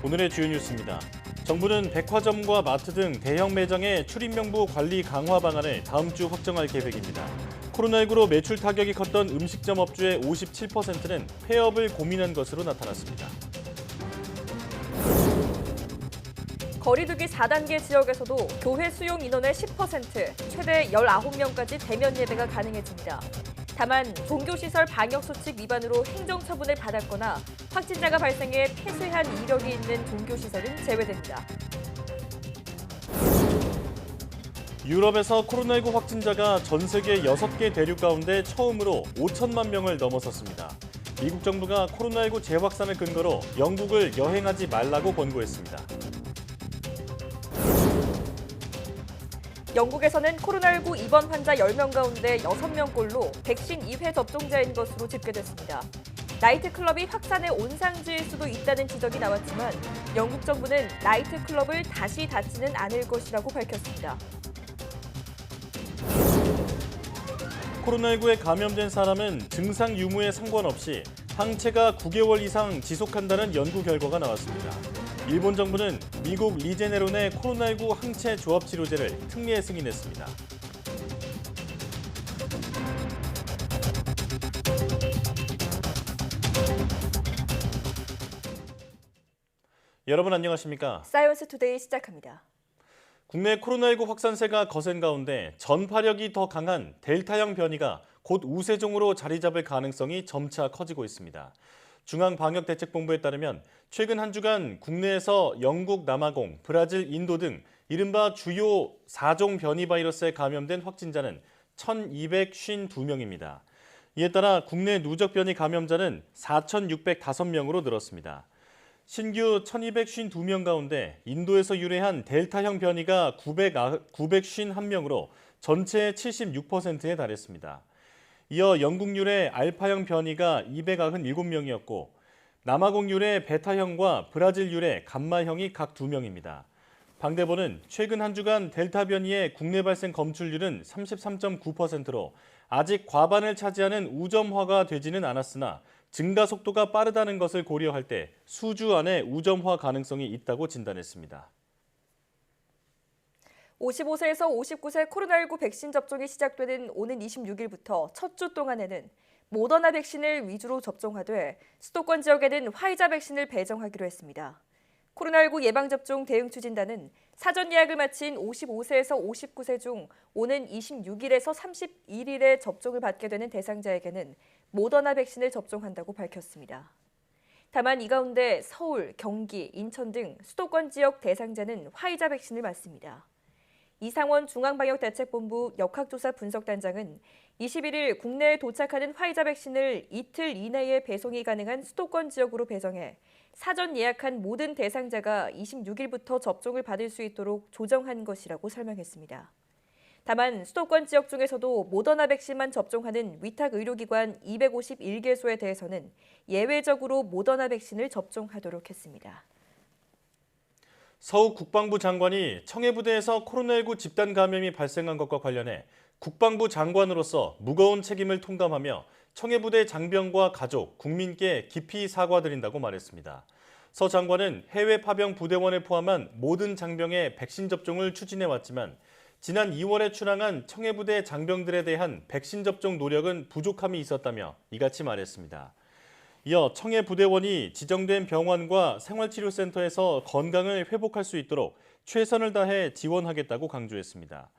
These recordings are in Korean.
오늘의 주요 뉴스입니다. 정부는 백화점과 마트 등 대형 매장의 출입명부 관리 강화 방안을 다음 주 확정할 계획입니다. 코로나19로 매출 타격이 컸던 음식점 업주의 57%는 폐업을 고민한 것으로 나타났습니다. 거리두기 4단계 지역에서도 교회 수용 인원의 10%, 최대 19명까지 대면 예배가 가능해집니다. 다만 종교시설 방역수칙 위반으로 행정처분을 받았거나 확진자가 발생해 폐쇄한 이력이 있는 종교시설은 제외됩니다. 유럽에서 코로나19 확진자가 전 세계 6개 대륙 가운데 처음으로 5천만 명을 넘어섰습니다. 미국 정부가 코로나19 재확산을 근거로 영국을 여행하지 말라고 권고했습니다. 영국에서는 코로나19 입원 환자 10명 가운데 6명꼴로 백신 2회 접종자인 것으로 집계됐습니다. 나이트클럽이 확산의 온상지일 수도 있다는 지적이 나왔지만 영국 정부는 나이트클럽을 다시 닫지는 않을 것이라고 밝혔습니다. 코로나19에 감염된 사람은 증상 유무에 상관없이 항체가 9개월 이상 지속한다는 연구 결과가 나왔습니다. 일본 정부는 미국 리제네론의 코로나19 항체 조합 치료제를 특례 승인했습니다. 여러분 안녕하십니까? 사이언스 투데이 시작합니다. 국내 코로나19 확산세가 거센 가운데 전파력이 더 강한 델타형 변이가 곧 우세종으로 자리 잡을 가능성이 점차 커지고 있습니다. 중앙방역대책본부에 따르면 최근 한 주간 국내에서 영국, 남아공, 브라질, 인도 등 이른바 주요 4종 변이 바이러스에 감염된 확진자는 1,252명입니다. 이에 따라 국내 누적 변이 감염자는 4,605명으로 늘었습니다. 신규 1,252명 가운데 인도에서 유래한 델타형 변이가 951명으로 전체의 76%에 달했습니다. 이어 영국 유래 알파형 변이가 297명이었고 남아공 유래 베타형과 브라질 유래 감마형이 각 2명입니다. 방대본은 최근 한 주간 델타 변이의 국내 발생 검출률은 33.9%로 아직 과반을 차지하는 우점화가 되지는 않았으나 증가 속도가 빠르다는 것을 고려할 때 수주 안에 우점화 가능성이 있다고 진단했습니다. 55세에서 59세 코로나19 백신 접종이 시작되는 오는 26일부터 첫 주 동안에는 모더나 백신을 위주로 접종하되 수도권 지역에는 화이자 백신을 배정하기로 했습니다. 코로나19 예방접종 대응추진단은 사전 예약을 마친 55세에서 59세 중 오는 26일에서 31일에 접종을 받게 되는 대상자에게는 모더나 백신을 접종한다고 밝혔습니다. 다만 이 가운데 서울, 경기, 인천 등 수도권 지역 대상자는 화이자 백신을 맞습니다. 이상원 중앙방역대책본부 역학조사 분석단장은 21일 국내에 도착하는 화이자 백신을 이틀 이내에 배송이 가능한 수도권 지역으로 배정해 사전 예약한 모든 대상자가 26일부터 접종을 받을 수 있도록 조정한 것이라고 설명했습니다. 다만 수도권 지역 중에서도 모더나 백신만 접종하는 위탁 의료기관 251개소에 대해서는 예외적으로 모더나 백신을 접종하도록 했습니다. 서욱 국방부 장관이 청해부대에서 코로나19 집단 감염이 발생한 것과 관련해 국방부 장관으로서 무거운 책임을 통감하며 청해부대 장병과 가족, 국민께 깊이 사과드린다고 말했습니다. 서 장관은 해외 파병 부대원을 포함한 모든 장병의 백신 접종을 추진해왔지만 지난 2월에 출항한 청해부대 장병들에 대한 백신 접종 노력은 부족함이 있었다며 이같이 말했습니다. 이어 청해부대원이 지정된 병원과 생활치료센터에서 건강을 회복할 수 있도록 최선을 다해 지원하겠다고 강조했습니다.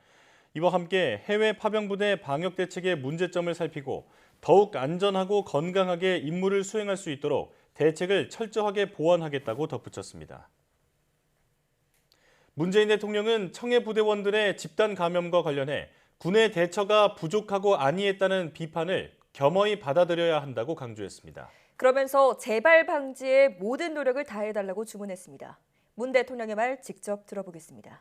이와 함께 해외 파병부대 방역 대책의 문제점을 살피고 더욱 안전하고 건강하게 임무를 수행할 수 있도록 대책을 철저하게 보완하겠다고 덧붙였습니다. 문재인 대통령은 청해부대원들의 집단 감염과 관련해 군의 대처가 부족하고 안이했다는 비판을 겸허히 받아들여야 한다고 강조했습니다. 그러면서 재발 방지에 모든 노력을 다해달라고 주문했습니다. 문 대통령의 말 직접 들어보겠습니다.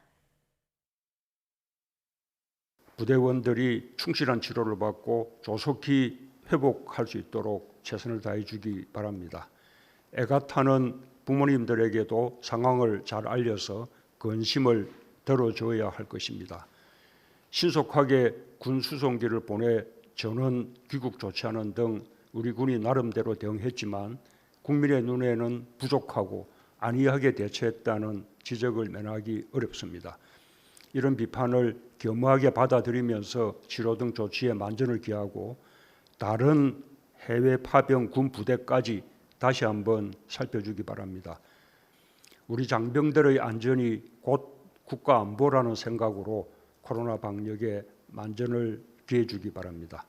부대원들이 충실한 치료를 받고 조속히 회복할 수 있도록 최선을 다해 주기 바랍니다. 애가 타는 부모님들에게도 상황을 잘 알려서 근심을 덜어줘야 할 것입니다. 신속하게 군 수송기를 보내 전원 귀국 조치하는 등 우리 군이 나름대로 대응했지만 국민의 눈에는 부족하고 안이하게 대처했다는 지적을 면하기 어렵습니다. 이런 비판을 겸허하게 받아들이면서 치료 등 조치에 만전을 기하고 다른 해외 파병 군 부대까지 다시 한번 살펴주기 바랍니다. 우리 장병들의 안전이 곧 국가 안보라는 생각으로 코로나 방역에 만전을 기해주기 바랍니다.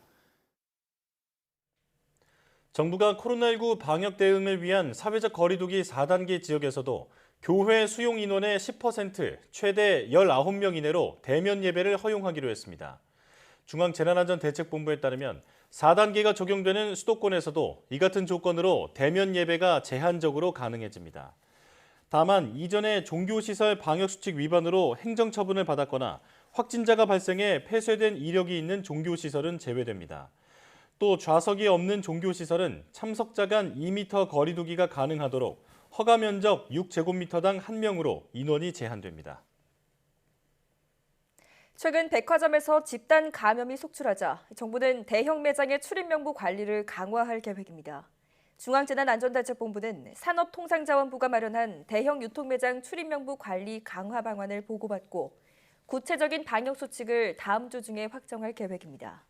정부가 코로나19 방역 대응을 위한 사회적 거리두기 4단계 지역에서도 교회 수용 인원의 10%, 최대 19명 이내로 대면 예배를 허용하기로 했습니다. 중앙재난안전대책본부에 따르면 4단계가 적용되는 수도권에서도 이 같은 조건으로 대면 예배가 제한적으로 가능해집니다. 다만 이전에 종교시설 방역수칙 위반으로 행정처분을 받았거나 확진자가 발생해 폐쇄된 이력이 있는 종교시설은 제외됩니다. 또 좌석이 없는 종교시설은 참석자 간 2m 거리두기가 가능하도록 허가 면적 6제곱미터당 1명으로 인원이 제한됩니다. 최근 백화점에서 집단 감염이 속출하자 정부는 대형 매장의 출입 명부 관리를 강화할 계획입니다. 중앙재난안전대책본부는 산업통상자원부가 마련한 대형 유통매장 출입 명부 관리 강화 방안을 보고받고 구체적인 방역 수칙을 다음 주 중에 확정할 계획입니다.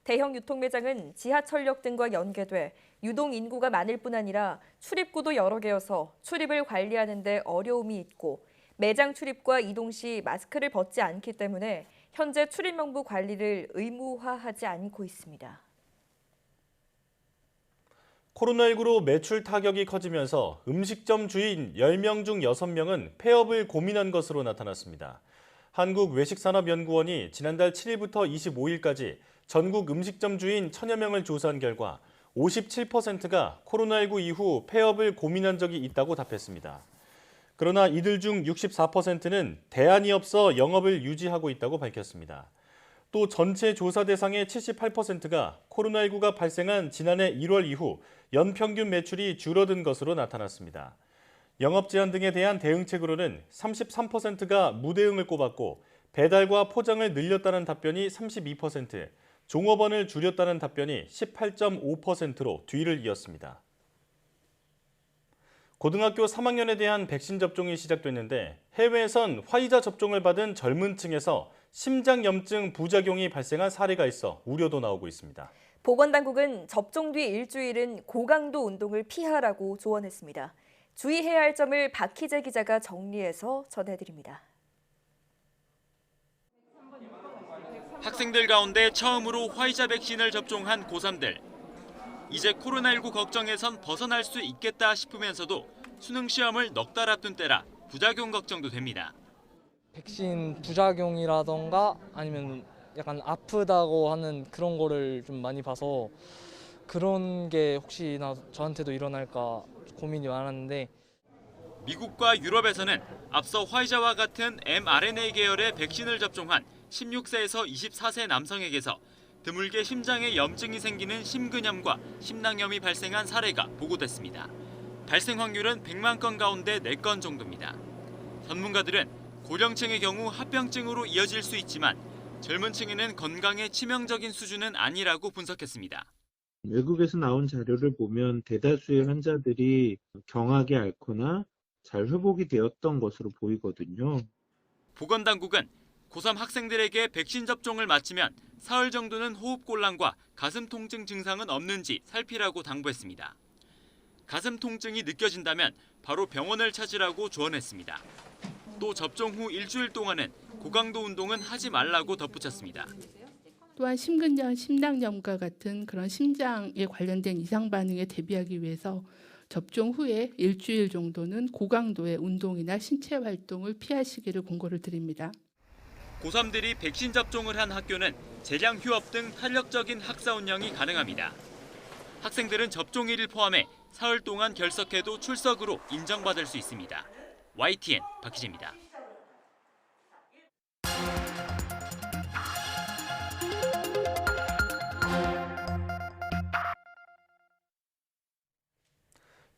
대형 유통매장은 지하철역 등과 연계돼 유동 인구가 많을 뿐 아니라 출입구도 여러 개여서 출입을 관리하는 데 어려움이 있고 매장 출입과 이동 시 마스크를 벗지 않기 때문에 현재 출입 명부 관리를 의무화하지 않고 있습니다. 코로나19로 매출 타격이 커지면서 음식점 주인 10명 중 6명은 폐업을 고민한 것으로 나타났습니다. 한국외식산업연구원이 지난달 7일부터 25일까지 전국 음식점 주인 1000여 명을 조사한 결과 57%가 코로나19 이후 폐업을 고민한 적이 있다고 답했습니다. 그러나 이들 중 64%는 대안이 없어 영업을 유지하고 있다고 밝혔습니다. 또 전체 조사 대상의 78%가 코로나19가 발생한 지난해 1월 이후 연평균 매출이 줄어든 것으로 나타났습니다. 영업 제한 등에 대한 대응책으로는 33%가 무대응을 꼽았고 배달과 포장을 늘렸다는 답변이 32%, 종업원을 줄였다는 답변이 18.5%로 뒤를 이었습니다. 고등학교 3학년에 대한 백신 접종이 시작됐는데 해외에선 화이자 접종을 받은 젊은 층에서 심장염증 부작용이 발생한 사례가 있어 우려도 나오고 있습니다. 보건당국은 접종 뒤 일주일은 고강도 운동을 피하라고 조언했습니다. 주의해야 할 점을 박희재 기자가 정리해서 전해드립니다. 학생들 가운데 처음으로 화이자 백신을 접종한 고3들. 이제 코로나19 걱정에선 벗어날 수 있겠다 싶으면서도 수능 시험을 넉 달 앞둔 때라 부작용 걱정도 됩니다. 백신 부작용이라던가 아니면 약간 아프다고 하는 그런 거를 좀 많이 봐서 그런 게 혹시나 저한테도 일어날까 고민이 많았는데 미국과 유럽에서는 앞서 화이자와 같은 mRNA 계열의 백신을 접종한 16세에서 24세 남성에게서 드물게 심장에 염증이 생기는 심근염과 심낭염이 발생한 사례가 보고됐습니다. 발생 확률은 100만 건 가운데 4건 정도입니다. 전문가들은 고령층의 경우 합병증으로 이어질 수 있지만 젊은 층에는 건강에 치명적인 수준은 아니라고 분석했습니다. 외국에서 나온 자료를 보면 대다수의 환자들이 경하게 앓거나 잘 회복이 되었던 것으로 보이거든요. 보건당국은 고3 학생들에게 백신 접종을 마치면 사흘 정도는 호흡곤란과 가슴 통증 증상은 없는지 살피라고 당부했습니다. 가슴 통증이 느껴진다면 바로 병원을 찾으라고 조언했습니다. 또 접종 후 일주일 동안은 고강도 운동은 하지 말라고 덧붙였습니다. 또한 심근염, 심낭염과 같은 그런 심장에 관련된 이상 반응에 대비하기 위해서 접종 후에 일주일 정도는 고강도의 운동이나 신체 활동을 피하시기를 권고를 드립니다. 고3들이 백신 접종을 한 학교는 재량 휴업 등 탄력적인 학사 운영이 가능합니다. 학생들은 접종일을 포함해 사흘 동안 결석해도 출석으로 인정받을 수 있습니다. YTN 박희재입니다.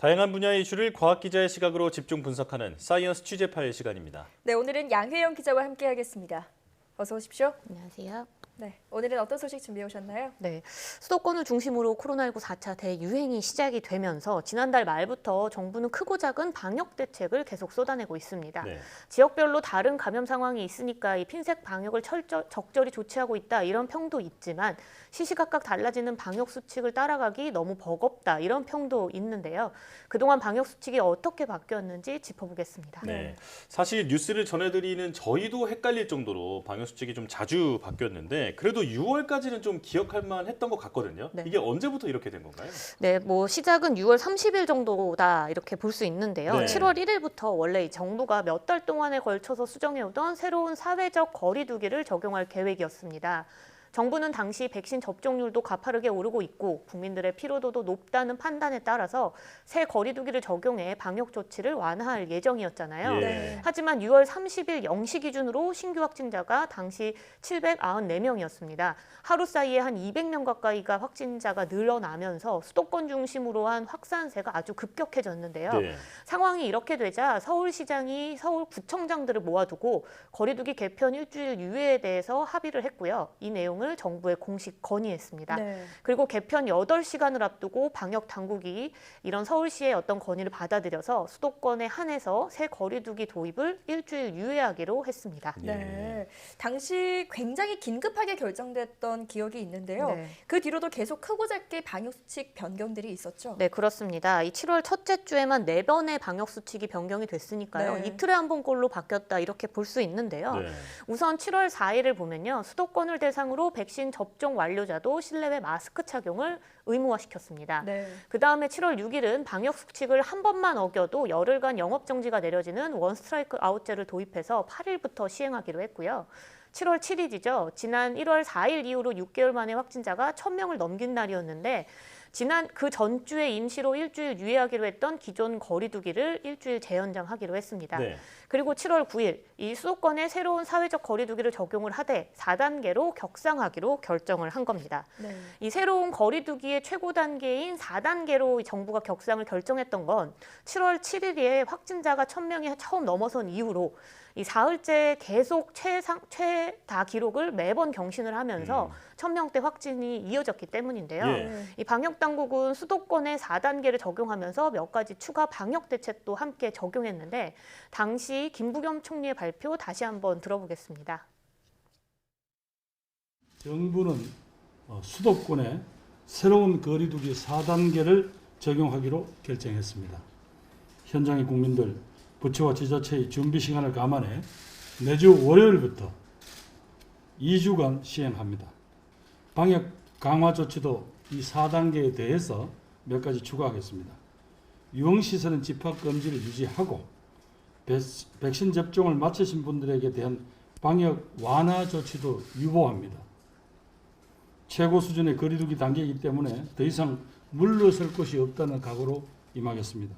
다양한 분야의 이슈를 과학기자의 시각으로 집중 분석하는 사이언스 취재 파일 시간입니다. 네, 오늘은 양혜영 기자와 함께하겠습니다. 어서 오십시오. 안녕하세요. 네, 오늘은 어떤 소식 준비해 오셨나요? 네, 수도권을 중심으로 코로나19 4차 대유행이 시작이 되면서 지난달 말부터 정부는 크고 작은 방역 대책을 계속 쏟아내고 있습니다. 네. 지역별로 다른 감염 상황이 있으니까 이 핀셋 방역을 적절히 조치하고 있다 이런 평도 있지만 시시각각 달라지는 방역 수칙을 따라가기 너무 버겁다 이런 평도 있는데요. 그동안 방역 수칙이 어떻게 바뀌었는지 짚어보겠습니다. 네. 사실 뉴스를 전해드리는 저희도 헷갈릴 정도로 방역 수칙이 좀 자주 바뀌었는데 그래도 6월까지는 좀 기억할 만했던 것 같거든요. 네. 이게 언제부터 이렇게 된 건가요? 네, 뭐 시작은 6월 30일 정도다 이렇게 볼 수 있는데요. 네. 7월 1일부터 원래 이 정부가 몇 달 동안에 걸쳐서 수정해오던 새로운 사회적 거리 두기를 적용할 계획이었습니다. 정부는 당시 백신 접종률도 가파르게 오르고 있고 국민들의 피로도도 높다는 판단에 따라서 새 거리 두기를 적용해 방역 조치를 완화할 예정이었잖아요. 예. 네. 하지만 6월 30일 0시 기준으로 신규 확진자가 당시 794명이었습니다. 하루 사이에 한 200명 가까이가 확진자가 늘어나면서 수도권 중심으로 한 확산세가 아주 급격해졌는데요. 네. 상황이 이렇게 되자 서울시장이 서울구청장들을 모아두고 거리두기 개편 일주일 유예에 대해서 합의를 했고요. 이 내용을 정부에 공식 건의했습니다. 네. 그리고 개편 8시간을 앞두고 방역 당국이 이런 서울시의 어떤 건의를 받아들여서 수도권에 한해서 새 거리두기 도입을 일주일 유예하기로 했습니다. 네. 당시 굉장히 긴급하게 결정됐던 기억이 있는데요. 네. 그 뒤로도 계속 크고 작게 방역 수칙 변경들이 있었죠. 네, 그렇습니다. 이 7월 첫째 주에만 4번의 방역 수칙이 변경이 됐으니까요. 네. 이틀에 한 번꼴로 바뀌었다 이렇게 볼 수 있는데요. 네. 우선 7월 4일을 보면요. 수도권을 대상으로 백신 접종 완료자도 실내외 마스크 착용을 의무화시켰습니다. 네. 그다음에 7월 6일은 방역 수칙을 한 번만 어겨도 열흘간 영업 정지가 내려지는 원 스트라이크 아웃제를 도입해서 8일부터 시행하기로 했고요. 7월 7일이죠. 지난 1월 4일 이후로 6개월 만에 확진자가 1,000명을 넘긴 날이었는데 지난 그 전주에 임시로 일주일 유예하기로 했던 기존 거리두기를 일주일 재연장하기로 했습니다. 네. 그리고 7월 9일 이 수도권에 새로운 사회적 거리두기를 적용을 하되 4단계로 격상하기로 결정을 한 겁니다. 네. 이 새로운 거리두기의 최고 단계인 4단계로 정부가 격상을 결정했던 건 7월 7일에 확진자가 1,000명이 처음 넘어선 이후로 이 사흘째 계속 최다 기록을 매번 경신을 하면서 1,000명대 확진이 이어졌기 때문인데요. 예. 이 방역 당국은 수도권에 4단계를 적용하면서 몇 가지 추가 방역 대책도 함께 적용했는데 당시 김부겸 총리의 발표 다시 한번 들어보겠습니다. 정부는 수도권에 새로운 거리두기 4단계를 적용하기로 결정했습니다. 현장의 국민들, 부처와 지자체의 준비 시간을 감안해 매주 월요일부터 2주간 시행합니다. 방역 강화 조치도 이 4단계에 대해서 몇 가지 추가하겠습니다. 유흥시설은 집합금지를 유지하고 백신 접종을 마치신 분들에게 대한 방역 완화 조치도 유보합니다. 최고 수준의 거리두기 단계이기 때문에 더 이상 물러설 것이 없다는 각오로 임하겠습니다.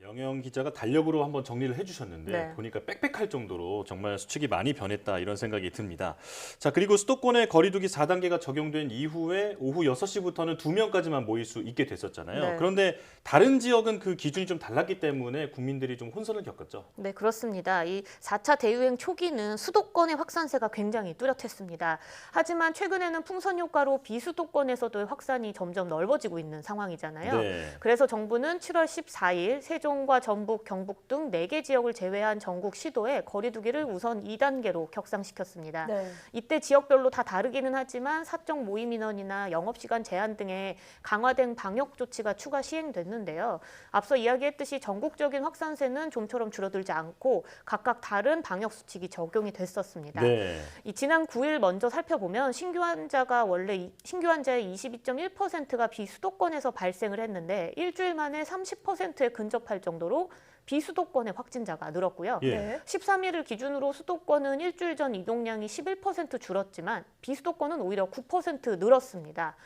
영영 기자가 달력으로 한번 정리를 해주셨는데 네. 보니까 빽빽할 정도로 정말 수칙이 많이 변했다 이런 생각이 듭니다. 자, 그리고 수도권의 거리두기 4단계가 적용된 이후에 오후 6시부터는 2명까지만 모일 수 있게 됐었잖아요. 네. 그런데 다른 지역은 그 기준이 좀 달랐기 때문에 국민들이 좀 혼선을 겪었죠. 네, 그렇습니다. 이 4차 대유행 초기는 수도권의 확산세가 굉장히 뚜렷했습니다. 하지만 최근에는 풍선 효과로 비수도권에서도 확산이 점점 넓어지고 있는 상황이잖아요. 네. 그래서 정부는 7월 14일 세종과 전북, 경북 등 4개 지역을 제외한 전국 시도에 거리두기를 우선 2단계로 격상시켰습니다. 네. 이때 지역별로 다 다르기는 하지만 사적 모임 인원이나 영업시간 제한 등의 강화된 방역 조치가 추가 시행됐는데요. 앞서 이야기했듯이 전국적인 확산세는 좀처럼 줄어들지 않고 각각 다른 방역 수칙이 적용이 됐었습니다. 네. 이 지난 9일 먼저 살펴보면 신규 환자의 22.1%가 비수도권에서 발생을 했는데 일주일 만에 30%에 근접할 정도로 비수도권의 확진자가 늘었고요. 예. 네. 13일을 기준으로 수도권은 일주일 전 이동량이 11% 줄었지만 비수도권은 오히려 9% 늘었습니다.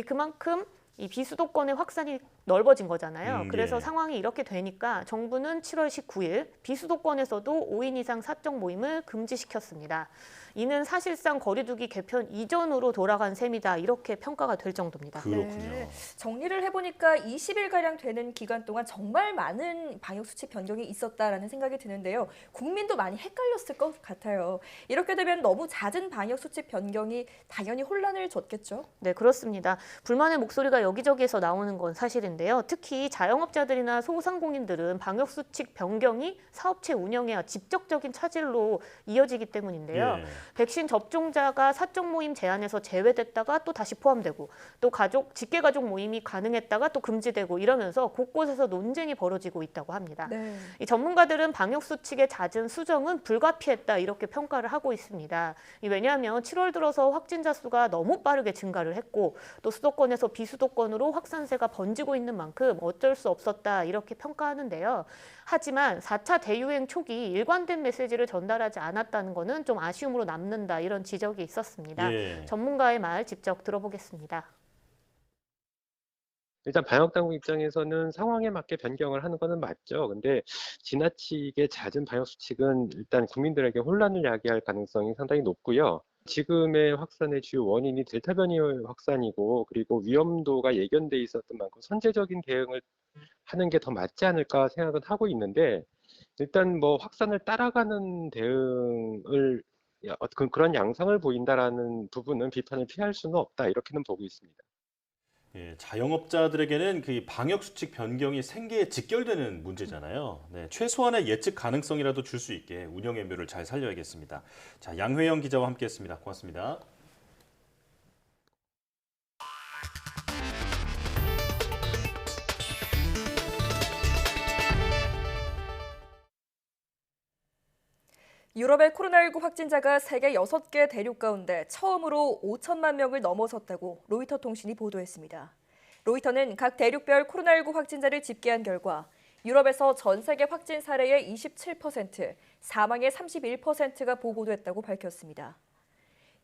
그만큼 이 비수도권의 확산이 넓어진 거잖아요. 그래서 예. 상황이 이렇게 되니까 정부는 7월 19일 비수도권에서도 5인 이상 사적 모임을 금지시켰습니다. 이는 사실상 거리두기 개편 이전으로 돌아간 셈이다 이렇게 평가가 될 정도입니다. 그렇군요. 네, 정리를 해보니까 20일가량 되는 기간 동안 정말 많은 방역수칙 변경이 있었다라는 생각이 드는데요. 국민도 많이 헷갈렸을 것 같아요. 이렇게 되면 너무 잦은 방역수칙 변경이 당연히 혼란을 줬겠죠? 네, 그렇습니다. 불만의 목소리가 여기저기에서 나오는 건 사실인데요. 특히 자영업자들이나 소상공인들은 방역수칙 변경이 사업체 운영에 직접적인 차질로 이어지기 때문인데요. 예. 백신 접종자가 사적 모임 제한에서 제외됐다가 또 다시 포함되고 또 직계가족 모임이 가능했다가 또 금지되고 이러면서 곳곳에서 논쟁이 벌어지고 있다고 합니다. 네. 이 전문가들은 방역수칙의 잦은 수정은 불가피했다 이렇게 평가를 하고 있습니다. 왜냐하면 7월 들어서 확진자 수가 너무 빠르게 증가를 했고 또 수도권에서 비수도권으로 확산세가 번지고 있는 만큼 어쩔 수 없었다 이렇게 평가하는데요. 하지만 4차 대유행 초기 일관된 메시지를 전달하지 않았다는 것은 좀 아쉬움으로 남는다 이런 지적이 있었습니다. 예. 전문가의 말 직접 들어보겠습니다. 일단 방역당국 입장에서는 상황에 맞게 변경을 하는 것은 맞죠. 근데 지나치게 잦은 방역수칙은 일단 국민들에게 혼란을 야기할 가능성이 상당히 높고요. 지금의 확산의 주요 원인이 델타 변이 확산이고 그리고 위험도가 예견돼 있었던 만큼 선제적인 대응을 하는 게 더 맞지 않을까 생각은 하고 있는데 일단 뭐 확산을 따라가는 대응을 그런 양상을 보인다라는 부분은 비판을 피할 수는 없다 이렇게는 보고 있습니다. 예, 자영업자들에게는 그 방역 수칙 변경이 생계에 직결되는 문제잖아요. 네, 최소한의 예측 가능성이라도 줄 수 있게 운영의 묘를 잘 살려야겠습니다. 자, 양회영 기자와 함께했습니다. 고맙습니다. 유럽의 코로나19 확진자가 세계 6개 대륙 가운데 처음으로 5천만 명을 넘어섰다고 로이터 통신이 보도했습니다. 로이터는 각 대륙별 코로나19 확진자를 집계한 결과 유럽에서 전 세계 확진 사례의 27%, 사망의 31%가 보고됐다고 밝혔습니다.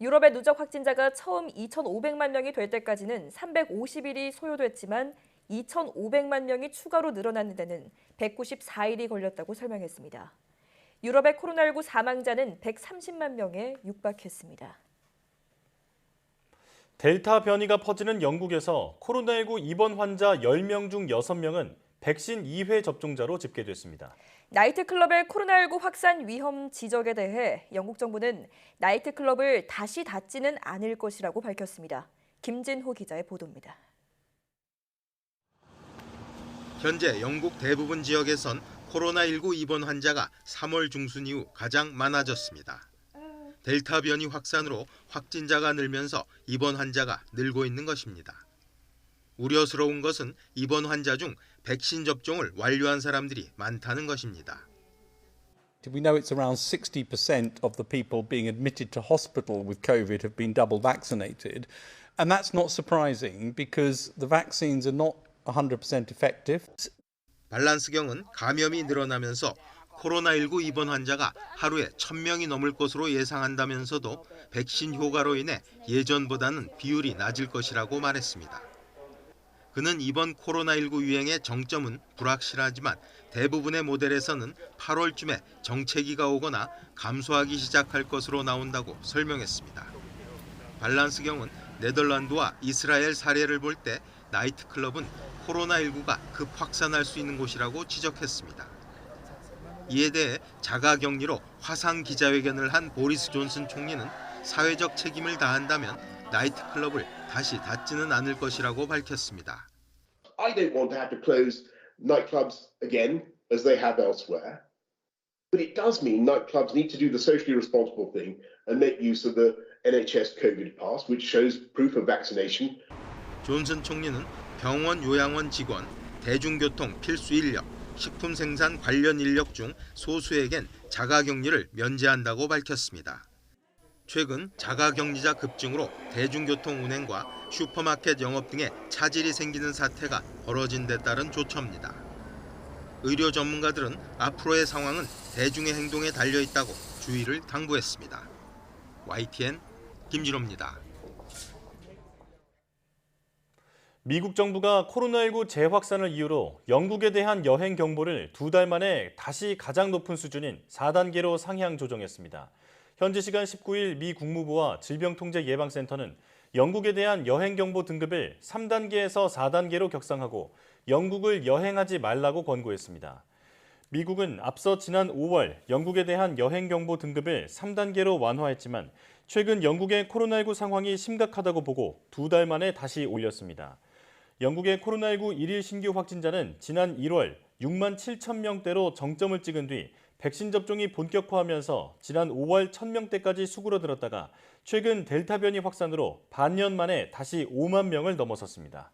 유럽의 누적 확진자가 처음 2,500만 명이 될 때까지는 350일이 소요됐지만 2,500만 명이 추가로 늘어나는 데는 194일이 걸렸다고 설명했습니다. 유럽의 코로나19 사망자는 130만 명에 육박했습니다. 델타 변이가 퍼지는 영국에서 코로나19 입원 환자 10명 중 6명은 백신 2회 접종자로 집계됐습니다. 나이트클럽의 코로나19 확산 위험 지적에 대해 영국 정부는 나이트클럽을 다시 닫지는 않을 것이라고 밝혔습니다. 김진호 기자의 보도입니다. 현재 영국 대부분 지역에선 코로나19 입원 환자가 3월 중순 이후 가장 많아졌습니다. 델타 변이 확산으로 확진자가 늘면서 입원 환자가 늘고 있는 것입니다. 우려스러운 것은 입원 환자 중 백신 접종을 완료한 사람들이 많다는 것입니다. We know it's around 60% of the people being admitted to hospital with COVID have been double vaccinated. And that's not surprising because the vaccines are not 100% effective. 밸런스경은 감염이 늘어나면서 코로나19 입원 환자가 하루에 1,000명이 넘을 것으로 예상한다면서도 백신 효과로 인해 예전보다는 비율이 낮을 것이라고 말했습니다. 그는 이번 코로나19 유행의 정점은 불확실하지만 대부분의 모델에서는 8월쯤에 정체기가 오거나 감소하기 시작할 것으로 나온다고 설명했습니다. 밸런스경은 네덜란드와 이스라엘 사례를 볼 때 나이트클럽은 코로나19가 급 확산할 수 있는 곳이라고 지적했습니다. 이에 대해 자가격리로 화상 기자회견을 한 보리스 존슨 총리는 사회적 책임을 다한다면 나이트클럽을 다시 닫지는 않을 것이라고 밝혔습니다. I don't want to have to close nightclubs again as they have elsewhere. But it does mean nightclubs need to do the socially responsible thing and make use of the NHS COVID pass, which shows proof of vaccination. 존슨 총리는 병원 요양원 직원, 대중교통 필수 인력, 식품 생산 관련 인력 중 소수에겐 자가격리를 면제한다고 밝혔습니다. 최근 자가격리자 급증으로 대중교통 운행과 슈퍼마켓 영업 등에 차질이 생기는 사태가 벌어진 데 따른 조처입니다. 의료 전문가들은 앞으로의 상황은 대중의 행동에 달려있다고 주의를 당부했습니다. YTN 김진호입니다. 미국 정부가 코로나19 재확산을 이유로 영국에 대한 여행 경보를 2달 만에 다시 가장 높은 수준인 4단계로 상향 조정했습니다. 현지 시간 19일 미 국무부와 질병통제예방센터는 영국에 대한 여행 경보 등급을 3단계에서 4단계로 격상하고 영국을 여행하지 말라고 권고했습니다. 미국은 앞서 지난 5월 영국에 대한 여행 경보 등급을 3단계로 완화했지만 최근 영국의 코로나19 상황이 심각하다고 보고 2달 만에 다시 올렸습니다. 영국의 코로나19 일일 신규 확진자는 지난 1월 6만 7천 명대로 정점을 찍은 뒤 백신 접종이 본격화하면서 지난 5월 1,000명대까지 수그러들었다가 최근 델타 변이 확산으로 반년 만에 다시 5만 명을 넘어섰습니다.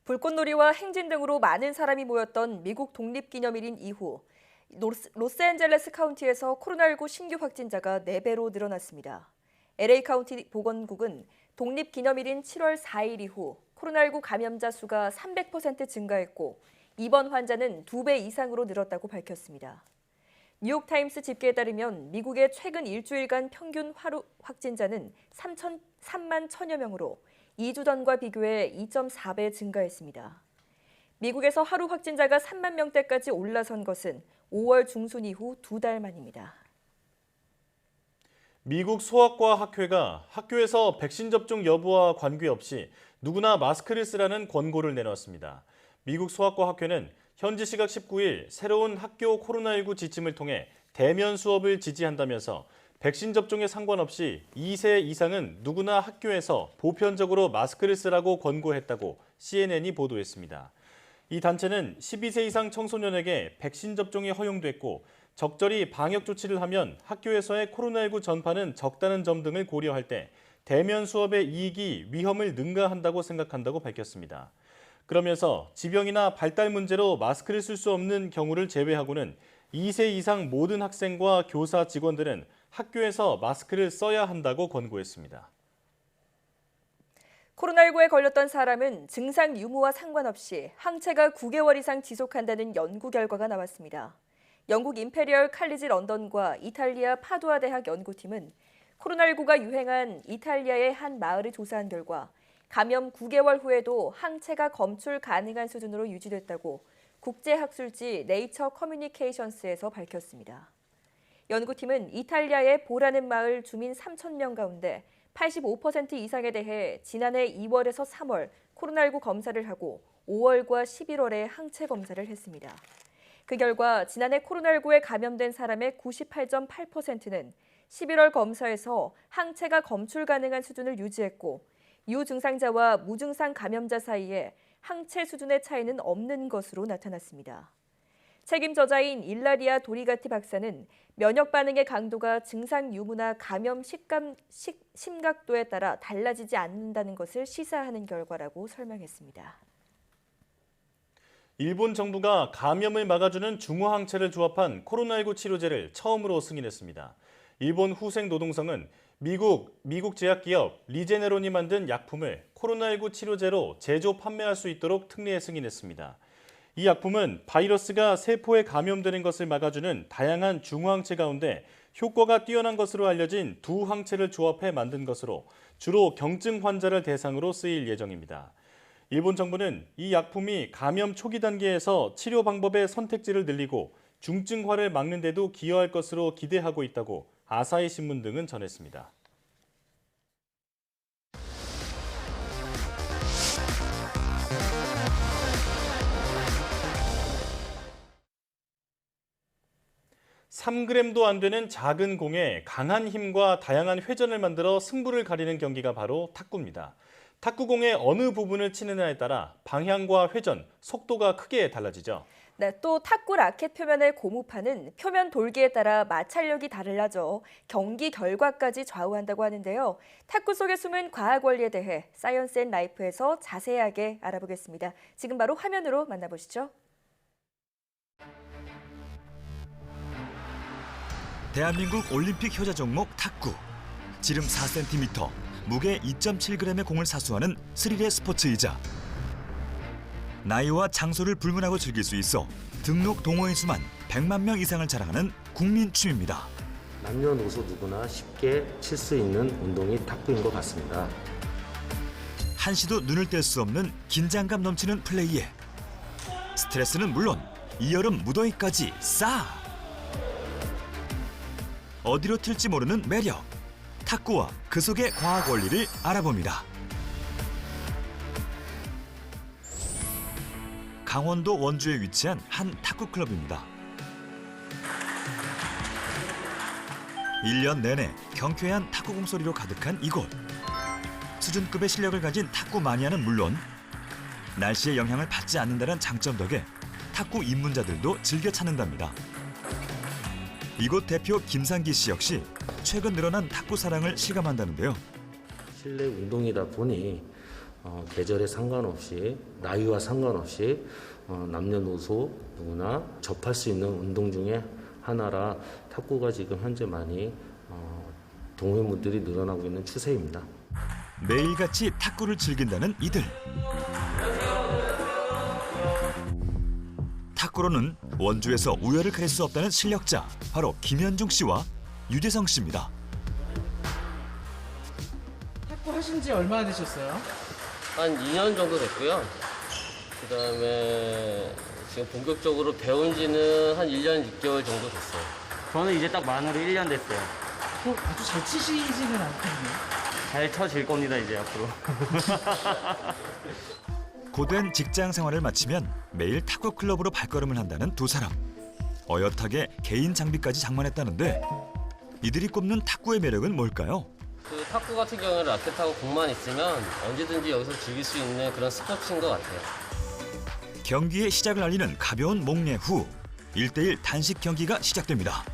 불꽃놀이와 행진 등으로 많은 사람이 모였던 미국 독립기념일인 이후 로스앤젤레스 카운티에서 코로나19 신규 확진자가 4배로 늘어났습니다. LA 카운티 보건국은 독립기념일인 7월 4일 이후 코로나19 감염자 수가 300% 증가했고 입원 환자는 2배 이상으로 늘었다고 밝혔습니다. 뉴욕타임스 집계에 따르면 미국의 최근 일주일간 평균 하루 확진자는 3만 1천여 명으로 2주 전과 비교해 2.4배 증가했습니다. 미국에서 하루 확진자가 3만 명대까지 올라선 것은 5월 중순 이후 2달 만입니다. 미국 소아과학회가 학교에서 백신 접종 여부와 관계없이 누구나 마스크를 쓰라는 권고를 내놨습니다. 미국 소아과학회는 현지 시각 19일 새로운 학교 코로나19 지침을 통해 대면 수업을 지지한다면서 백신 접종에 상관없이 2세 이상은 누구나 학교에서 보편적으로 마스크를 쓰라고 권고했다고 CNN이 보도했습니다. 이 단체는 12세 이상 청소년에게 백신 접종이 허용됐고 적절히 방역 조치를 하면 학교에서의 코로나19 전파는 적다는 점 등을 고려할 때 대면 수업의 이익이 위험을 능가한다고 생각한다고 밝혔습니다. 그러면서 지병이나 발달 문제로 마스크를 쓸 수 없는 경우를 제외하고는 2세 이상 모든 학생과 교사 직원들은 학교에서 마스크를 써야 한다고 권고했습니다. 코로나19에 걸렸던 사람은 증상 유무와 상관없이 항체가 9개월 이상 지속한다는 연구 결과가 나왔습니다. 영국 임페리얼 칼리지 런던과 이탈리아 파두아 대학 연구팀은 코로나19가 유행한 이탈리아의 한 마을을 조사한 결과 감염 9개월 후에도 항체가 검출 가능한 수준으로 유지됐다고 국제학술지 네이처 커뮤니케이션스에서 밝혔습니다. 연구팀은 이탈리아의 보라는 마을 주민 3,000명 가운데 85% 이상에 대해 지난해 2월에서 3월 코로나19 검사를 하고 5월과 11월에 항체 검사를 했습니다. 그 결과 지난해 코로나19에 감염된 사람의 98.8%는 11월 검사에서 항체가 검출 가능한 수준을 유지했고 유증상자와 무증상 감염자 사이에 항체 수준의 차이는 없는 것으로 나타났습니다. 책임 저자인 일라리아 도리가티 박사는 면역 반응의 강도가 증상 유무나 감염 심각도에 따라 달라지지 않는다는 것을 시사하는 결과라고 설명했습니다. 일본 정부가 감염을 막아주는 중화항체를 조합한 코로나19 치료제를 처음으로 승인했습니다. 일본 후생노동성은 미국 제약기업 리제네론이 만든 약품을 코로나19 치료제로 제조 판매할 수 있도록 특례 승인했습니다. 이 약품은 바이러스가 세포에 감염되는 것을 막아주는 다양한 중화항체 가운데 효과가 뛰어난 것으로 알려진 두 항체를 조합해 만든 것으로 주로 경증 환자를 대상으로 쓰일 예정입니다. 일본 정부는 이 약품이 감염 초기 단계에서 치료 방법의 선택지를 늘리고 중증화를 막는 데도 기여할 것으로 기대하고 있다고 아사히 신문 등은 전했습니다. (3g도) 안 되는 작은 공에 강한 힘과 다양한 회전을 만들어 승부를 가리는 경기가 바로 탁구입니다. 탁구공의 어느 부분을 치느냐에 따라 방향과 회전, 속도가 크게 달라지죠. 네, 또 탁구 라켓 표면의 고무판은 표면 돌기에 따라 마찰력이 달라져 경기 결과까지 좌우한다고 하는데요. 탁구 속에 숨은 과학 원리에 대해 사이언스 앤 라이프에서 자세하게 알아보겠습니다. 지금 바로 화면으로 만나보시죠. 대한민국 올림픽 효자 종목 탁구. 지름 4cm, 무게 2.7g의 공을 사수하는 스릴의 스포츠이자 나이와 장소를 불문하고 즐길 수 있어 등록 동호인 수만 100만 명 이상을 자랑하는 국민 춤입니다. 남녀노소 누구나 쉽게 칠 수 있는 운동이 탁구인 것 같습니다. 한시도 눈을 뗄 수 없는 긴장감 넘치는 플레이에 스트레스는 물론 이 여름 무더위까지 싸! 어디로 튈지 모르는 매력, 탁구와 그 속의 과학 원리를 알아봅니다. 강원도 원주에 위치한 한 탁구 클럽입니다. 1년 내내 경쾌한 탁구공 소리로 가득한 이곳. 수준급의 실력을 가진 탁구 마니아는 물론 날씨의 영향을 받지 않는다는 장점 덕에 탁구 입문자들도 즐겨 찾는답니다. 이곳 대표 김상기 씨 역시 최근 늘어난 탁구 사랑을 실감한다는데요. 실내 운동이다 보니 계절에 상관없이 나이와 상관없이 남녀노소 누구나 접할 수 있는 운동 중에 하나라 탁구가 지금 현재 많이 동호인분들이 늘어나고 있는 추세입니다. 매일같이 탁구를 즐긴다는 이들. 탁구로는 원주에서 우열을 가릴 수 없다는 실력자, 바로 김현중 씨와 유재성 씨입니다. 탁구 하신 지 얼마나 되셨어요? 한 2년 정도 됐고요. 그다음에 지금 본격적으로 배운 지는 한 1년 6개월 정도 됐어요. 저는 이제 딱 만으로 1년 됐어요. 아주 잘 치시지는 않거든요. 잘 쳐질 겁니다, 이제 앞으로. 고된 직장 생활을 마치면 매일 탁구 클럽으로 발걸음을 한다는 두 사람. 어엿하게 개인 장비까지 장만했다는데 이들이 꼽는 탁구의 매력은 뭘까요? 그 탁구 같은 경우는 라켓하고 공만 있으면 언제든지 여기서 즐길 수 있는 그런 스포츠인 것 같아요. 경기의 시작을 알리는 가벼운 목례 후 1대1 단식 경기가 시작됩니다.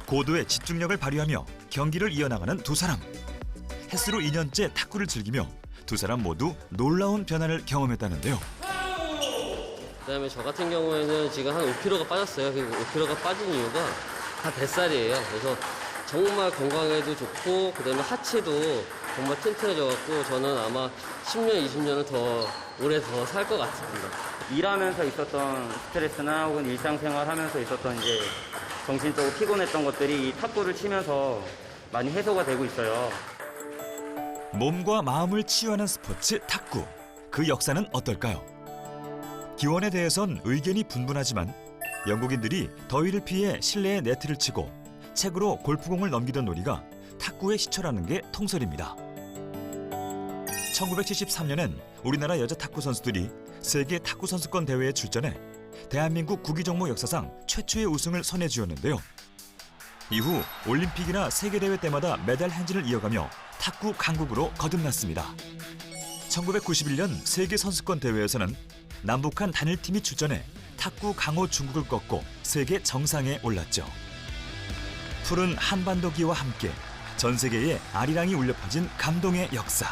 고도의 집중력을 발휘하며 경기를 이어나가는 두 사람. 햇수로 2년째 탁구를 즐기며 두 사람 모두 놀라운 변화를 경험했다는데요. 그다음에 저 같은 경우에는 지금 한 5kg가 빠졌어요. 그 5kg가 빠진 이유가 다 뱃살이에요. 그래서 정말 건강에도 좋고 그다음에 하체도 정말 튼튼해져갖고 저는 아마 10년, 20년을 더 오래 더 살 것 같습니다. 일하면서 있었던 스트레스나 혹은 일상생활 하면서 있었던 이제 정신적으로 피곤했던 것들이 이 탁구를 치면서 많이 해소가 되고 있어요. 몸과 마음을 치유하는 스포츠 탁구. 그 역사는 어떨까요? 기원에 대해선 의견이 분분하지만 영국인들이 더위를 피해 실내에 네트를 치고 책으로 골프공을 넘기던 놀이가 탁구의 시초라는 게 통설입니다. 1973년엔 우리나라 여자 탁구 선수들이 세계 탁구 선수권 대회에 출전해 대한민국 구기 종목 역사상 최초의 우승을 선해주었는데요. 이후 올림픽이나 세계대회 때마다 메달 행진을 이어가며 탁구 강국으로 거듭났습니다. 1991년 세계선수권 대회에서는 남북한 단일팀이 출전해 탁구 강호 중국을 꺾고 세계 정상에 올랐죠. 푸른 한반도기와 함께 전 세계에 아리랑이 울려 퍼진 감동의 역사.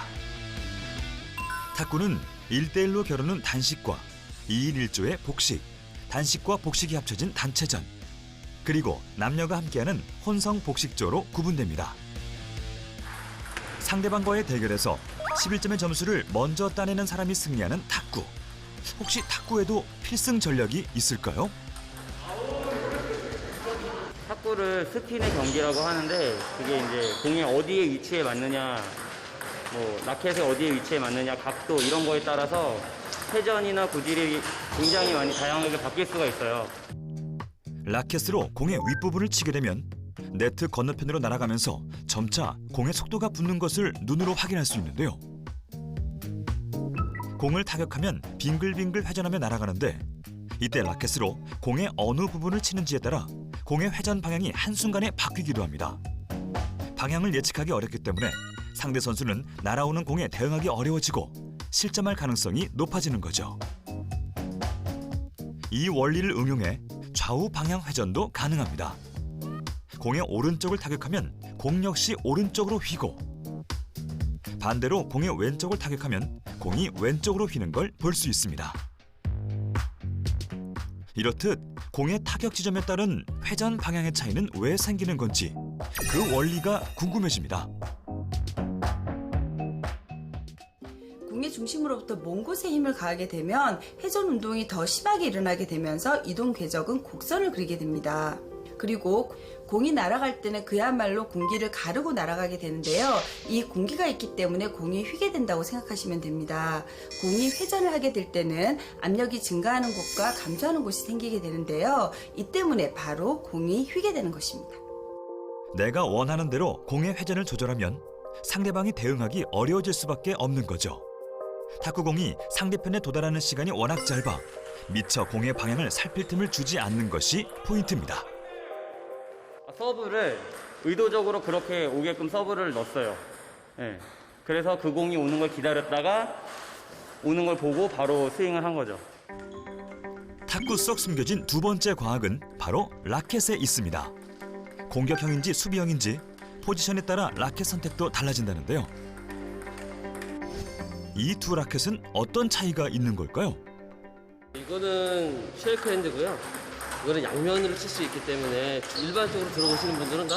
탁구는 1대1로 겨루는 단식과 2인 1조의 복식, 단식과 복식이 합쳐진 단체전, 그리고 남녀가 함께하는 혼성 복식조로 구분됩니다. 상대방과의 대결에서 11점의 점수를 먼저 따내는 사람이 승리하는 탁구. 혹시 탁구에도 필승 전략이 있을까요? 탁구를 스핀의 경기라고 하는데 그게 이제 공이 어디에 위치해 맞느냐, 뭐 라켓에 어디에 위치해 맞느냐, 각도 이런 거에 따라서 회전이나 구질이 굉장히 많이 다양하게 바뀔 수가 있어요. 라켓으로 공의 윗부분을 치게 되면 네트 건너편으로 날아가면서 점차 공의 속도가 붙는 것을 눈으로 확인할 수 있는데요. 공을 타격하면 빙글빙글 회전하며 날아가는데 이때 라켓으로 공의 어느 부분을 치는지에 따라 공의 회전 방향이 한순간에 바뀌기도 합니다. 방향을 예측하기 어렵기 때문에 상대 선수는 날아오는 공에 대응하기 어려워지고 실점할 가능성이 높아지는 거죠. 이 원리를 응용해 좌우 방향 회전도 가능합니다. 공의 오른쪽을 타격하면 공 역시 오른쪽으로 휘고 반대로 공의 왼쪽을 타격하면 공이 왼쪽으로 휘는 걸 볼 수 있습니다. 이렇듯 공의 타격 지점에 따른 회전 방향의 차이는 왜 생기는 건지 그 원리가 궁금해집니다. 공의 중심으로부터 먼 곳에 힘을 가하게 되면 회전 운동이 더 심하게 일어나게 되면서 이동 궤적은 곡선을 그리게 됩니다. 그리고 공이 날아갈 때는 그야말로 공기를 가르고 날아가게 되는데요. 이 공기가 있기 때문에 공이 휘게 된다고 생각하시면 됩니다. 공이 회전을 하게 될 때는 압력이 증가하는 곳과 감소하는 곳이 생기게 되는데요. 이 때문에 바로 공이 휘게 되는 것입니다. 내가 원하는 대로 공의 회전을 조절하면 상대방이 대응하기 어려워질 수밖에 없는 거죠. 탁구공이 상대편에 도달하는 시간이 워낙 짧아 미처 공의 방향을 살필 틈을 주지 않는 것이 포인트입니다. 서브를 의도적으로 그렇게 오게끔 서브를 넣었어요. 네. 그래서 그 공이 오는 걸 기다렸다가 오는 걸 보고 바로 스윙을 한 거죠. 탁구 속 숨겨진 두 번째 과학은 바로 라켓에 있습니다. 공격형인지 수비형인지 포지션에 따라 라켓 선택도 달라진다는데요. 이 두 라켓은 어떤 차이가 있는 걸까요? 이거는 쉐이크 핸드고요. 이거는 양면으로 칠 수 있기 때문에 일반적으로 들어오시는 분들은 다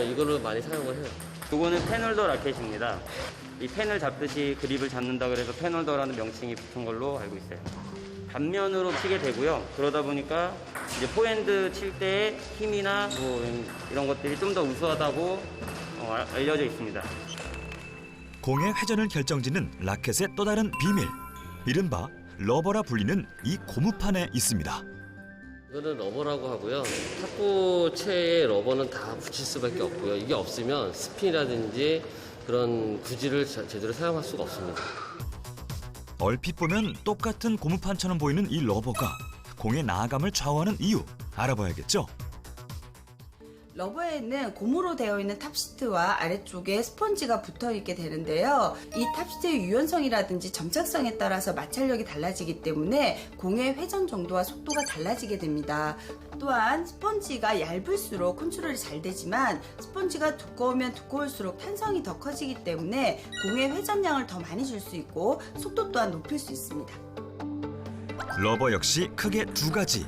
이걸로 많이 사용을 해요. 이거는 펜홀더 라켓입니다. 이 펜을 잡듯이 그립을 잡는다 그래서 펜홀더라는 명칭이 붙은 걸로 알고 있어요. 단면으로 치게 되고요. 그러다 보니까 이제 포핸드 칠 때 힘이나 뭐 이런 것들이 좀 더 우수하다고 알려져 있습니다. 공의 회전을 결정짓는 라켓의 또 다른 비밀, 이른바 러버라 불리는 이 고무판에 있습니다. 이거는 러버라고 하고요. 탁구채에 러버는 다 붙일 수밖에 없고요. 이게 없으면 스핀이라든지 그런 구질을 제대로 사용할 수가 없습니다. 얼핏 보면 똑같은 고무판처럼 보이는 이 러버가 공의 나아감을 좌우하는 이유 알아봐야겠죠? 러버에는 고무로 되어 있는 탑시트와 아래쪽에 스펀지가 붙어 있게 되는데요. 이 탑시트의 유연성이라든지 점착성에 따라서 마찰력이 달라지기 때문에 공의 회전 정도와 속도가 달라지게 됩니다. 또한 스펀지가 얇을수록 컨트롤이 잘 되지만 스펀지가 두꺼우면 두꺼울수록 탄성이 더 커지기 때문에 공의 회전량을 더 많이 줄 수 있고 속도 또한 높일 수 있습니다. 러버 역시 크게 두 가지.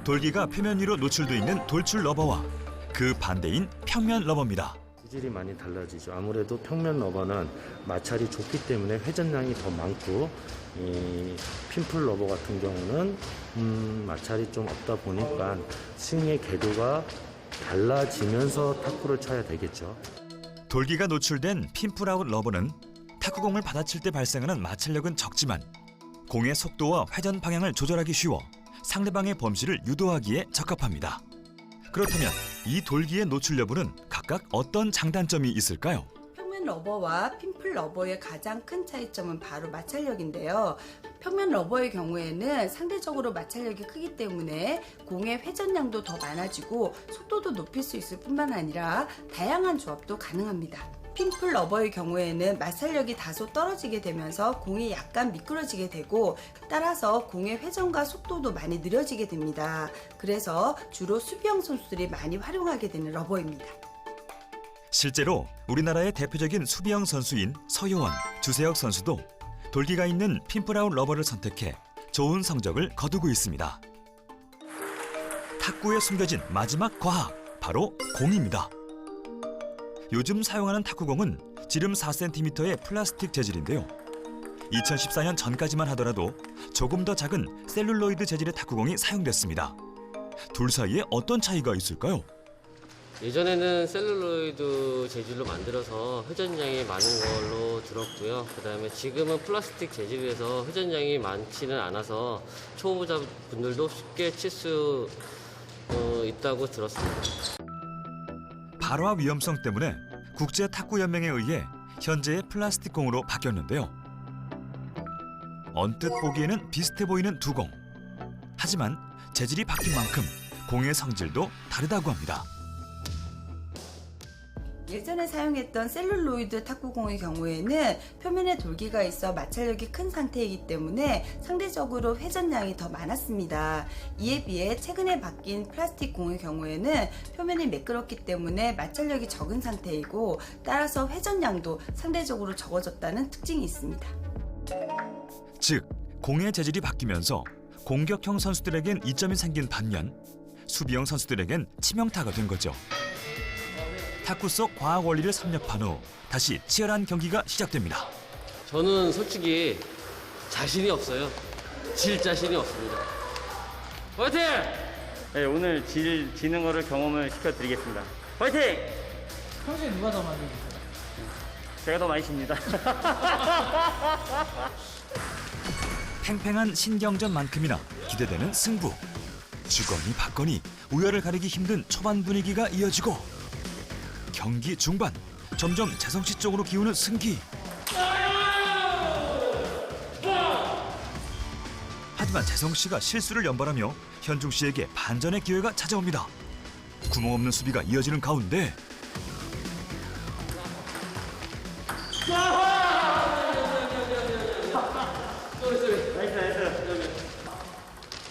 돌기가 표면 위로 노출돼 있는 돌출 러버와 그 반대인 평면 러버입니다. 구질이 많이 달라지죠. 아무래도 평면 러버는 마찰이 좁기 때문에 회전량이 더 많고 이 핀풀 러버 같은 경우는 마찰이 좀 없다 보니까 스윙의 궤도가 달라지면서 탁구를 쳐야 되겠죠. 돌기가 노출된 핀풀아웃 러버는 탁구공을 받아칠 때 발생하는 마찰력은 적지만 공의 속도와 회전 방향을 조절하기 쉬워 상대방의 범실을 유도하기에 적합합니다. 그렇다면 이 돌기의 노출 여부는 각각 어떤 장단점이 있을까요? 평면 러버와 핀풀 러버의 가장 큰 차이점은 바로 마찰력인데요. 평면 러버의 경우에는 상대적으로 마찰력이 크기 때문에 공의 회전량도 더 많아지고 속도도 높일 수 있을 뿐만 아니라 다양한 조합도 가능합니다. 핀풀 러버의 경우에는 마찰력이 다소 떨어지게 되면서 공이 약간 미끄러지게 되고 따라서 공의 회전과 속도도 많이 느려지게 됩니다. 그래서 주로 수비형 선수들이 많이 활용하게 되는 러버입니다. 실제로 우리나라의 대표적인 수비형 선수인 서효원, 주세혁 선수도 돌기가 있는 핀풀아웃 러버를 선택해 좋은 성적을 거두고 있습니다. 탁구에 숨겨진 마지막 과학, 바로 공입니다. 요즘 사용하는 탁구공은 지름 4cm의 플라스틱 재질인데요. 2014년 전까지만 하더라도 조금 더 작은 셀룰로이드 재질의 탁구공이 사용됐습니다. 둘 사이에 어떤 차이가 있을까요? 예전에는 셀룰로이드 재질로 만들어서 회전량이 많은 걸로 들었고요. 그다음에 지금은 플라스틱 재질에서 회전량이 많지는 않아서 초보자분들도 쉽게 칠 수 있다고 들었습니다. 발화 위험성 때문에 국제탁구연맹에 의해 현재의 플라스틱 공으로 바뀌었는데요. 언뜻 보기에는 비슷해 보이는 두 공. 하지만 재질이 바뀐 만큼 공의 성질도 다르다고 합니다. 예전에 사용했던 셀룰로이드 탁구공의 경우에는 표면에 돌기가 있어 마찰력이 큰 상태이기 때문에 상대적으로 회전량이 더 많았습니다. 이에 비해 최근에 바뀐 플라스틱 공의 경우에는 표면이 매끄럽기 때문에 마찰력이 적은 상태이고 따라서 회전량도 상대적으로 적어졌다는 특징이 있습니다. 즉, 공의 재질이 바뀌면서 공격형 선수들에겐 이점이 생긴 반면 수비형 선수들에겐 치명타가 된 거죠. 탁구 속 과학 원리를 섭렵한 후 다시 치열한 경기가 시작됩니다. 저는 솔직히 자신이 없어요. 질 자신이 없습니다. 화이팅! 네, 오늘 지는 거를 경험을 시켜드리겠습니다. 화이팅! 평소에 누가 더 많이 드세요? 제가 더 많이 집니다. 팽팽한 신경전만큼이나 기대되는 승부. 주거니 받거니 우열을 가리기 힘든 초반 분위기가 이어지고 경기 중반 점점 재성 씨 쪽으로 기우는 승기. 하지만 재성 씨가 실수를 연발하며 현중 씨에게 반전의 기회가 찾아옵니다. 구멍 없는 수비가 이어지는 가운데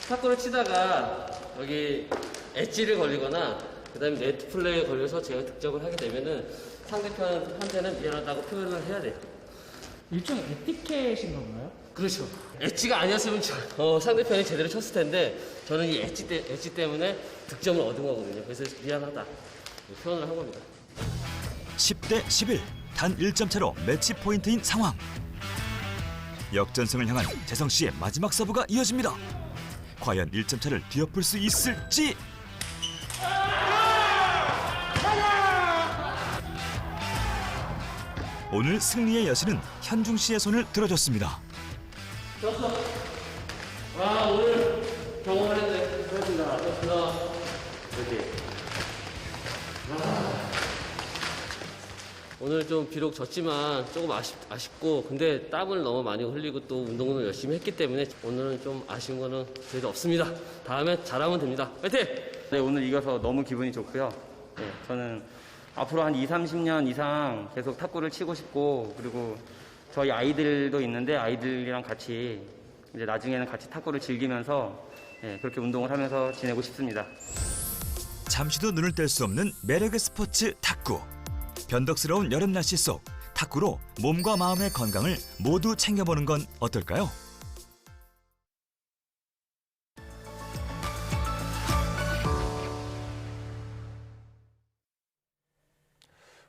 탁구를 치다가 여기 엣지를 걸리거나 그다음에 네트 플레이에 걸려서 제가 득점을 하게 되면은 상대편한테는 미안하다고 표현을 해야 돼요. 일종의 에티켓인 건가요? 그렇죠. 엣지가 아니었으면 상대편이 제대로 쳤을 텐데 저는 이 엣지 때문에 득점을 얻은 거거든요. 그래서 미안하다 표현을 한 겁니다. 10대 11, 단 1점 차로 매치 포인트인 상황. 역전승을 향한 재성 씨의 마지막 서브가 이어집니다. 과연 1점 차를 뒤엎을 수 있을지. 오늘 승리의 여신은 현중 씨의 손을 들어줬습니다. 좋았어. 와, 오늘 경험을 했네. 고맙습니다. 그렇지. 오늘 좀 비록 졌지만 조금 아쉽고 근데 땀을 너무 많이 흘리고 또 운동을 열심히 했기 때문에 오늘은 좀 아쉬운 거는 그래도 없습니다. 다음에 잘하면 됩니다. 화이팅! 네, 오늘 이겨서 너무 기분이 좋고요. 네, 저는 앞으로 한 20-30년 이상 계속 탁구를 치고 싶고 그리고 저희 아이들도 있는데 아이들이랑 같이 이제 나중에는 같이 탁구를 즐기면서 그렇게 운동을 하면서 지내고 싶습니다. 잠시도 눈을 뗄 수 없는 매력의 스포츠 탁구. 변덕스러운 여름 날씨 속 탁구로 몸과 마음의 건강을 모두 챙겨보는 건 어떨까요?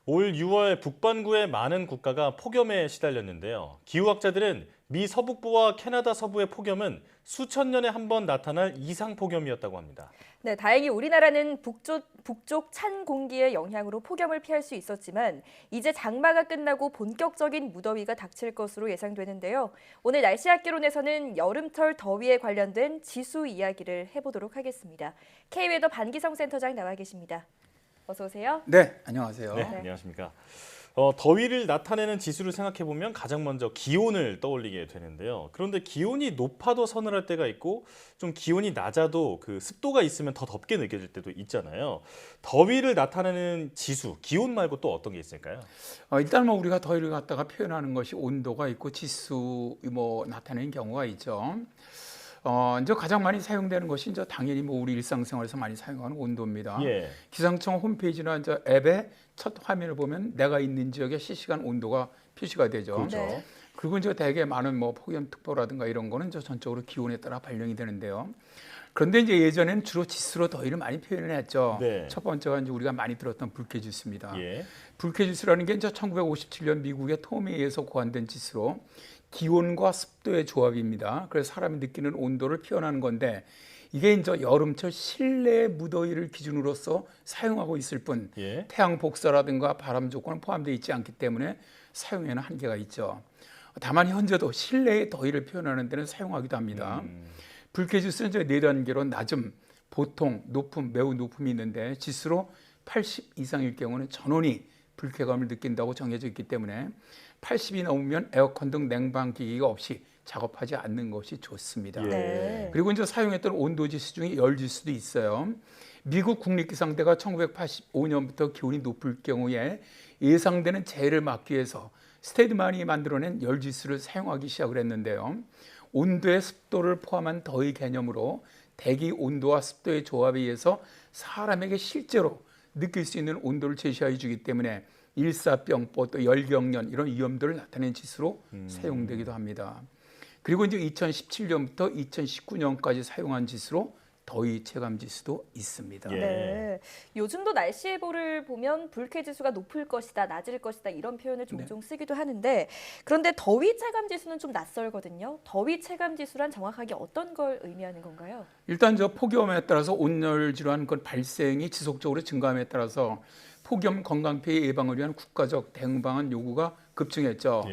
올 6월 북반구의 많은 국가가 폭염에 시달렸는데요. 기후학자들은 미 서북부와 캐나다 서부의 폭염은 수천 년에 한 번 나타날 이상 폭염이었다고 합니다. 네, 다행히 우리나라는 북쪽 찬 공기의 영향으로 폭염을 피할 수 있었지만 이제 장마가 끝나고 본격적인 무더위가 닥칠 것으로 예상되는데요. 오늘 날씨 학개론에서는 여름철 더위에 관련된 지수 이야기를 해보도록 하겠습니다. K웨더 반기성 센터장 나와 계십니다. 어서 오세요. 네, 안녕하세요. 네, 안녕하십니까. 더위를 나타내는 지수를 생각해보면 가장 먼저 기온을 떠올리게 되는데요. 그런데 기온이 높아도 서늘할 때가 있고 좀 기온이 낮아도 그 습도가 있으면 더 덥게 느껴질 때도 있잖아요. 더위를 나타내는 지수, 기온 말고 또 어떤 게 있을까요? 일단 뭐 우리가 더위를 갖다가 표현하는 것이 온도가 있고 지수 뭐 나타내는 경우가 있죠. 이제 가장 많이 사용되는 것이 이제 당연히 뭐 우리 일상생활에서 많이 사용하는 온도입니다. 예. 기상청 홈페이지나 이제 앱의 첫 화면을 보면 내가 있는 지역의 실시간 온도가 표시가 되죠. 그렇죠. 네. 그리고 이제 대개 많은 뭐 폭염특보라든가 이런 거는 이제 전적으로 기온에 따라 발령이 되는데요. 그런데 이제 예전에는 주로 지수로 더위를 많이 표현을 했죠. 네. 첫 번째가 이제 우리가 많이 들었던 불쾌지수입니다. 예. 불쾌지수라는 게 이제 1957년 미국의 톰에 의해서 고안된 지수로 기온과 습도의 조합입니다. 그래서 사람이 느끼는 온도를 표현하는 건데 이게 이제 여름철 실내 무더위를 기준으로서 사용하고 있을 뿐 예. 태양 복사라든가 바람 조건은 포함되어 있지 않기 때문에 사용에는 한계가 있죠. 다만 현재도 실내의 더위를 표현하는 데는 사용하기도 합니다. 불쾌지수는 이제 4단계로 낮음, 보통, 높음, 매우 높음이 있는데 지수로 80 이상일 경우는 전원이 불쾌감을 느낀다고 정해져 있기 때문에 80이 넘으면 에어컨 등 냉방기기가 없이 작업하지 않는 것이 좋습니다. 네. 그리고 이제 사용했던 온도지수 중에 열지수도 있어요. 미국 국립기상대가 1985년부터 기온이 높을 경우에 예상되는 재해를 막기 위해서 스테드만이 만들어낸 열지수를 사용하기 시작을 했는데요. 온도의 습도를 포함한 더위 개념으로 대기 온도와 습도의 조합에 의해서 사람에게 실제로 느낄 수 있는 온도를 제시해 주기 때문에 일사병보 또 열경련 이런 위험들을 나타내는 지수로 사용되기도 합니다. 그리고 이제 2017년부터 2019년까지 사용한 지수로 더위 체감 지수도 있습니다. 예. 네. 요즘도 날씨 예보를 보면 불쾌지수가 높을 것이다, 낮을 것이다 이런 표현을 종종 쓰기도 하는데 그런데 더위 체감 지수는 좀 낯설거든요. 더위 체감 지수란 정확하게 어떤 걸 의미하는 건가요? 일단 저 폭염에 따라서 온열 질환 그 발생이 지속적으로 증가함에 따라서 폭염 건강 피해 예방을 위한 국가적 대응 방안 요구가 급증했죠.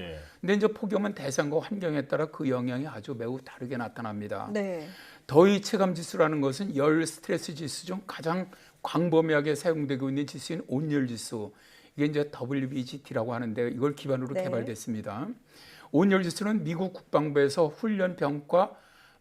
근데 이제 폭염은 대상과 환경에 따라 그 영향이 아주 매우 다르게 나타납니다. 네. 더위 체감 지수라는 것은 열 스트레스 지수 중 가장 광범위하게 사용되고 있는 지수인 온열 지수. 이게 이제 WBGT라고 하는데 이걸 기반으로 네. 개발됐습니다. 온열 지수는 미국 국방부에서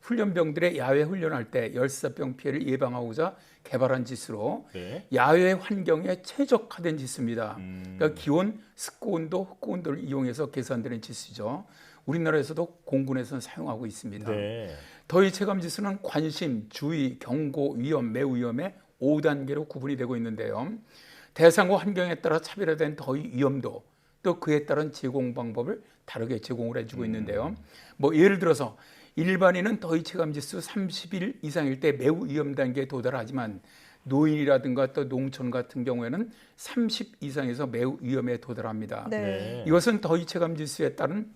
훈련병들의 야외 훈련할 때 열사병 피해를 예방하고자 개발한 지수로 야외 환경에 최적화된 지수입니다. 그러니까 기온, 습도 온도, 흑고 온도를 이용해서 계산되는 지수죠. 우리나라에서도 공군에서는 사용하고 있습니다. 네. 더위 체감 지수는 관심, 주의, 경고, 위험, 매우 위험의 5단계로 구분이 되고 있는데요. 대상과 환경에 따라 차별화된 더위 위험도 또 그에 따른 제공 방법을 다르게 제공을 해주고 있는데요. 뭐 예를 들어서 일반인은 더위 체감 지수 30일 이상일 때 매우 위험 단계에 도달하지만 노인이라든가 또 농촌 같은 경우에는 30 이상에서 매우 위험에 도달합니다. 네. 이것은 더위 체감 지수에 따른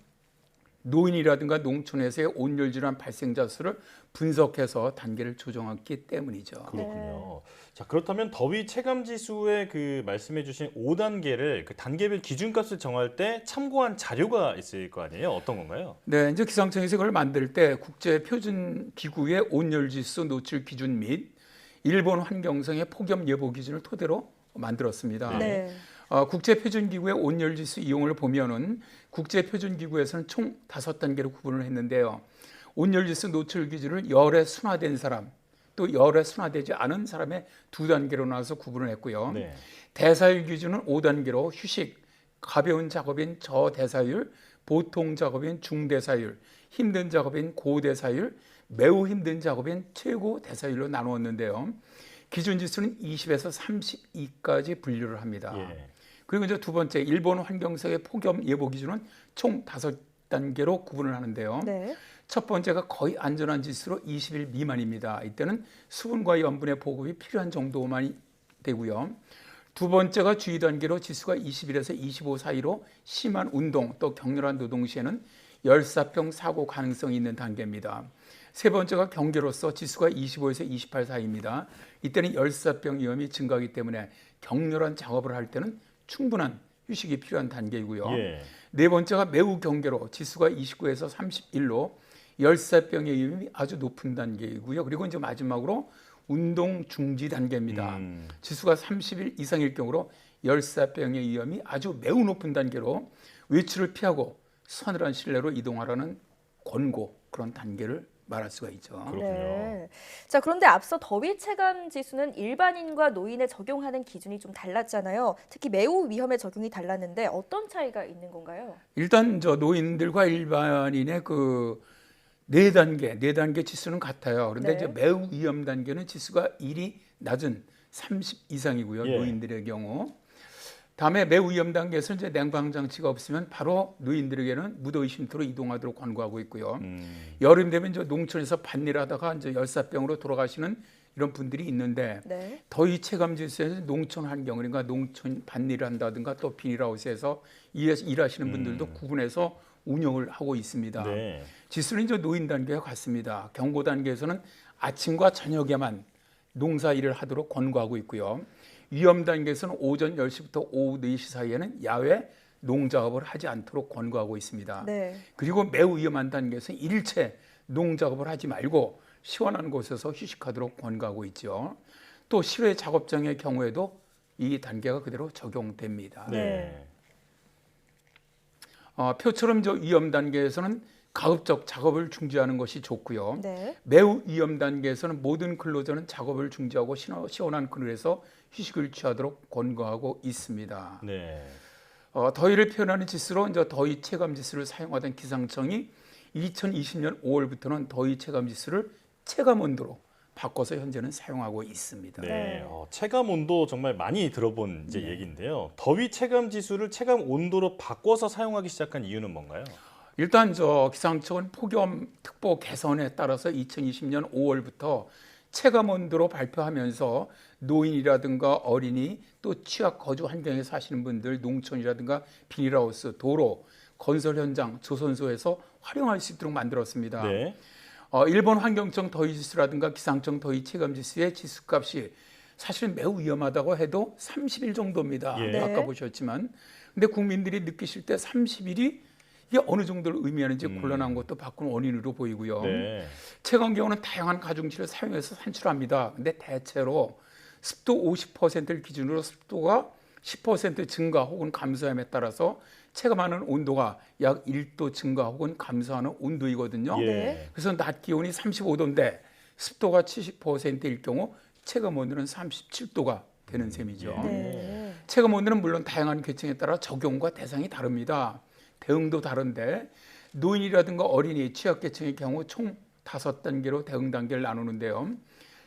노인이라든가 농촌에서의 온열 질환 발생자 수를 분석해서 단계를 조정했기 때문이죠. 그렇군요. 자, 그렇다면 더위 체감 지수의 그 말씀해 주신 5단계를 그 단계별 기준값을 정할 때 참고한 자료가 있을 거 아니에요? 어떤 건가요? 네, 이제 기상청에서 이걸 만들 때 국제 표준 기구의 온열 지수 노출 기준 및 일본 환경성의 폭염 예보 기준을 토대로 만들었습니다. 네. 국제표준기구의 온열지수 이용을 보면은 국제표준기구에서는 총 5단계로 구분을 했는데요. 온열지수 노출 기준을 열에 순화된 사람, 또 열에 순화되지 않은 사람의 2단계로 나눠서 구분을 했고요. 대사율 기준은 5단계로 휴식, 가벼운 작업인 저대사율, 보통 작업인 중대사율, 힘든 작업인 고대사율, 매우 힘든 작업인 최고대사율로 나누었는데요. 기준지수는 20에서 32까지 분류를 합니다. 그리고 이제 두 번째, 일본 환경성의 폭염 예보 기준은 총 5단계로 구분을 하는데요. 네. 첫 번째가 거의 안전한 지수로 20일 미만입니다. 이때는 수분과 염분의 보급이 필요한 정도만이 되고요. 두 번째가 주의 단계로 지수가 21에서 25 사이로 심한 운동 또 격렬한 노동 시에는 열사병 사고 가능성이 있는 단계입니다. 세 번째가 경계로서 지수가 25에서 28 사이입니다. 이때는 열사병 위험이 증가하기 때문에 격렬한 작업을 할 때는 충분한 휴식이 필요한 단계이고요. 네 번째가 매우 경계로 지수가 29에서 31로 열사병의 위험이 아주 높은 단계이고요. 그리고 이제 마지막으로 운동 중지 단계입니다. 지수가 30일 이상일 경우로 열사병의 위험이 아주 매우 높은 단계로 외출을 피하고 서늘한 실내로 이동하라는 권고 그런 단계를 말할 수가 있죠. 네. 자, 그런데 앞서 더위 체감 지수는 일반인과 노인에 적용하는 기준이 좀 달랐잖아요. 특히 매우 위험에 적용이 달랐는데 어떤 차이가 있는 건가요? 일단 저 노인들과 일반인의 그 네 단계 지수는 같아요. 그런데 이제 매우 위험 단계는 지수가 1이 낮은 30 이상이고요. 노인들의 경우. 다음에 매우 위험 단계에서 이제 냉방 장치가 없으면 바로 노인들에게는 무더위 쉼터로 이동하도록 권고하고 있고요. 여름 되면 이제 농촌에서 밭일하다가 이제 열사병으로 돌아가시는 이런 분들이 있는데 더위 체감 지수에서 농촌 환경 그러니까 농촌 밭일을 한다든가 또 비닐하우스에서 일하시는 분들도 구분해서 운영을 하고 있습니다. 지수는 이제 노인 단계와 같습니다. 경고 단계에서는 아침과 저녁에만 농사 일을 하도록 권고하고 있고요. 위험 단계에서는 오전 10시부터 오후 4시 사이에는 야외 농작업을 하지 않도록 권고하고 있습니다. 그리고 매우 위험한 단계에서는 일체 농작업을 하지 말고 시원한 곳에서 휴식하도록 권고하고 있죠. 또 실외 작업장의 경우에도 이 단계가 그대로 적용됩니다. 표처럼 저 위험 단계에서는 가급적 작업을 중지하는 것이 좋고요. 매우 위험 단계에서는 모든 근로자는 작업을 중지하고 시원한 그늘에서 휴식을 취하도록 권고하고 있습니다. 더위를 표현하는 지수로 이제 더위 체감 지수를 사용하던 기상청이 2020년 5월부터는 더위 체감 지수를 체감 온도로 바꿔서 현재는 사용하고 있습니다. 체감 온도 정말 많이 들어본 이제 얘기인데요. 더위 체감 지수를 체감 온도로 바꿔서 사용하기 시작한 이유는 뭔가요? 일단 저 기상청은 폭염 특보 개선에 따라서 2020년 5월부터 체감 온도로 발표하면서 노인이라든가 어린이 또 취약 거주 환경에 사시는 분들, 농촌이라든가 비닐하우스, 도로, 건설 현장, 조선소에서 활용할 수 있도록 만들었습니다. 네. 일본 환경청 더위지수라든가 기상청 더위 체감지수의 지수값이 사실 매우 위험하다고 해도 30일 정도입니다. 예. 아까 보셨지만. 근데 국민들이 느끼실 때 30일이 이게 어느 정도를 의미하는지 곤란한 것도 바꾼 원인으로 보이고요. 네. 최강 경우는 다양한 가중치를 사용해서 산출합니다. 근데 대체로 습도 50%를 기준으로 습도가 10% 증가 혹은 감소함에 따라서 체감하는 온도가 약 1도 증가 혹은 감소하는 온도이거든요. 예. 그래서 낮 기온이 35도인데 습도가 70%일 경우 체감 온도는 37도가 되는 셈이죠. 네. 체감 온도는 물론 다양한 계층에 따라 적용과 대상이 다릅니다. 대응도 다른데 노인이라든가 어린이, 취약계층의 경우 총 5단계로 대응 단계를 나누는데요.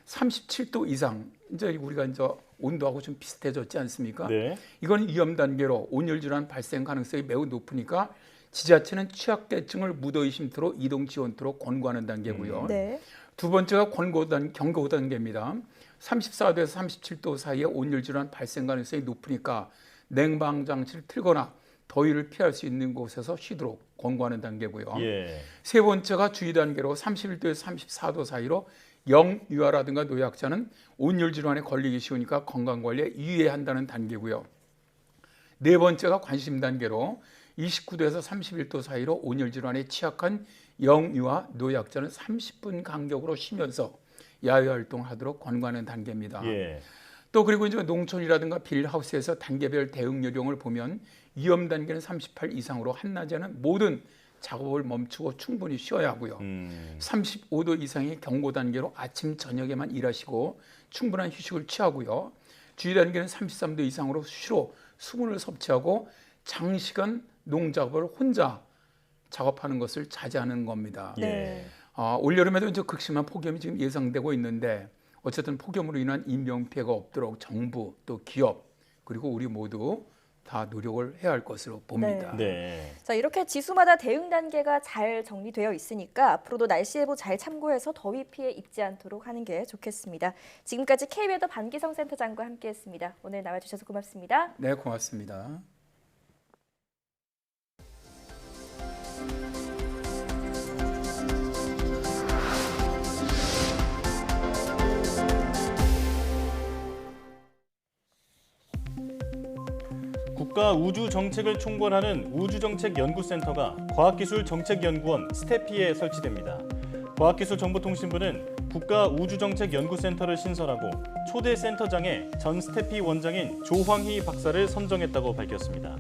37도 이상, 이제 우리가 이제 온도하고 좀 비슷해졌지 않습니까? 네. 이건 위험 단계로 온열 질환 발생 가능성이 매우 높으니까 지자체는 취약계층을 무더위 쉼터로 이동 지원토록 권고하는 단계고요. 네. 두 번째가 경고 단계입니다. 34도에서 37도 사이에 온열 질환 발생 가능성이 높으니까 냉방 장치를 틀거나 더위를 피할 수 있는 곳에서 쉬도록 권고하는 단계고요. 예. 세 번째가 주의 단계로 31도에서 34도 사이로 영유아라든가 노약자는 온열 질환에 걸리기 쉬우니까 건강관리에 유의해야 한다는 단계고요. 네 번째가 관심 단계로 29도에서 31도 사이로 온열 질환에 취약한 영유아 노약자는 30분 간격으로 쉬면서 야외 활동하도록 권고하는 단계입니다. 예. 또 그리고 이제 농촌이라든가 비닐하우스에서 단계별 대응 요령을 보면 위험 단계는 38 이상으로 한낮에는 모든 작업을 멈추고 충분히 쉬어야 하고요. 35도 이상의 경고 단계로 아침 저녁에만 일하시고 충분한 휴식을 취하고요. 주의 단계는 33도 이상으로 수시로 수분을 섭취하고 장시간 농작업을 혼자 작업하는 것을 자제하는 겁니다. 네. 올여름에도 이제 극심한 폭염이 지금 예상되고 있는데 어쨌든 폭염으로 인한 인명 피해가 없도록 정부 또 기업 그리고 우리 모두 다 노력을 해야 할 것으로 봅니다. 네. 자, 이렇게 지수마다 대응 단계가 잘 정리되어 있으니까 앞으로도 날씨 예보 잘 참고해서 더위 피해 입지 않도록 하는 게 좋겠습니다. 지금까지 KB웨더 반기성 센터장과 함께했습니다. 오늘 나와주셔서 고맙습니다. 네, 고맙습니다. 국가우주정책을 총괄하는 우주정책연구센터가 과학기술정책연구원 스태피에 설치됩니다. 과학기술정보통신부는 국가우주정책연구센터를 신설하고 초대 센터장에 전 스태피 원장인 조황희 박사를 선정했다고 밝혔습니다.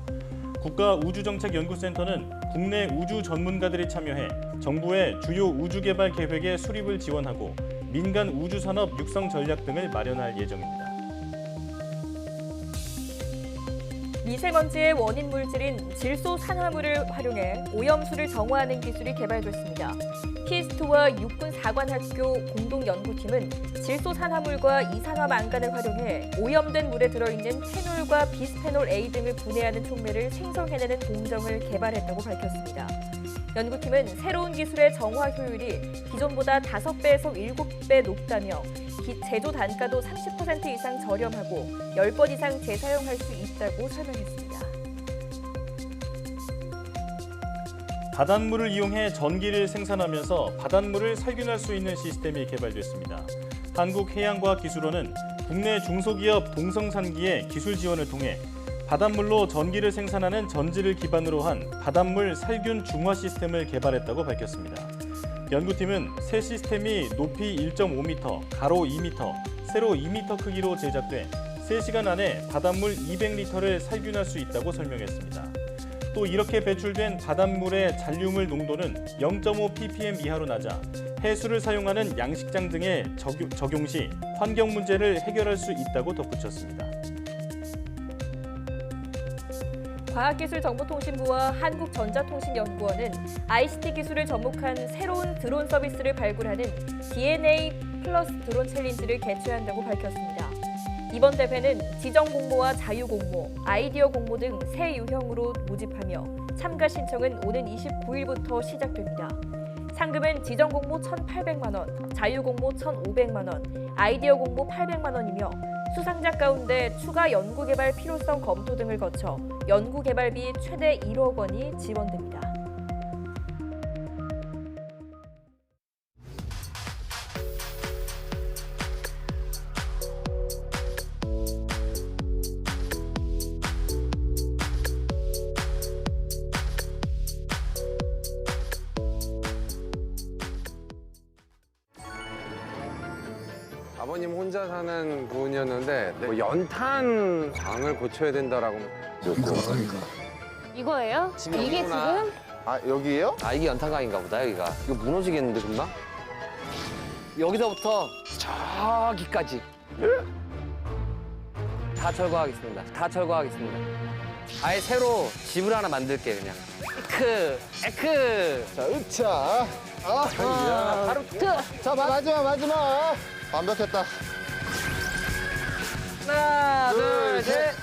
국가우주정책연구센터는 국내 우주 전문가들이 참여해 정부의 주요 우주개발 계획의 수립을 지원하고 민간 우주산업 육성 전략 등을 마련할 예정입니다. 미세먼지의 원인 물질인 질소 산화물을 활용해 오염수를 정화하는 기술이 개발됐습니다. 키스트와 육군사관학교 공동연구팀은 질소 산화물과 이산화 망간을 활용해 오염된 물에 들어있는 페놀과 비스페놀 A 등을 분해하는 촉매를 생성해내는 공정을 개발했다고 밝혔습니다. 연구팀은 새로운 기술의 정화 효율이 기존보다 5배에서 7배 높다며 제조 단가도 30% 이상 저렴하고 10번 이상 재사용할 수 있다고 설명했습니다. 바닷물을 이용해 전기를 생산하면서 바닷물을 살균할 수 있는 시스템이 개발됐습니다. 한국해양과학기술원은 국내 중소기업 동성산기의 기술 지원을 통해 바닷물로 전기를 생산하는 전지를 기반으로 한 바닷물 살균 중화 시스템을 개발했다고 밝혔습니다. 연구팀은 새 시스템이 높이 1.5m, 가로 2m, 세로 2m 크기로 제작돼 3시간 안에 바닷물 200리터를 살균할 수 있다고 설명했습니다. 또 이렇게 배출된 바닷물의 잔류물 농도는 0.5 ppm 이하로 낮아 해수를 사용하는 양식장 등에 적용 시 환경 문제를 해결할 수 있다고 덧붙였습니다. 과학기술정보통신부와 한국전자통신연구원은 ICT 기술을 접목한 새로운 드론 서비스를 발굴하는 DNA 플러스 드론 챌린지를 개최한다고 밝혔습니다. 이번 대회는 지정 공모와 자유 공모, 아이디어 공모 등 새 유형으로 모집하며 참가 신청은 오는 29일부터 시작됩니다. 상금은 지정 공모 1,800만 원, 자유 공모 1,500만 원, 아이디어 공모 800만 원이며 수상자 가운데 추가 연구개발 필요성 검토 등을 거쳐 연구개발비 최대 1억 원이 지원됩니다. 아버님 혼자 사는 분이었는데 뭐 연탄 방을 고쳐야 된다라고. 이거예요? 이게 지금? 아 여기에요? 아, 이게 연탄강인가 보다, 여기가. 이거 무너지겠는데, 금방? 여기서부터 저기까지. 다 철거하겠습니다. 다 철거하겠습니다. 아예 새로 집을 하나 만들게, 그냥. 에크! 자, 으차. 바로 자, 마지막. 완벽했다. 하나, 둘, 셋.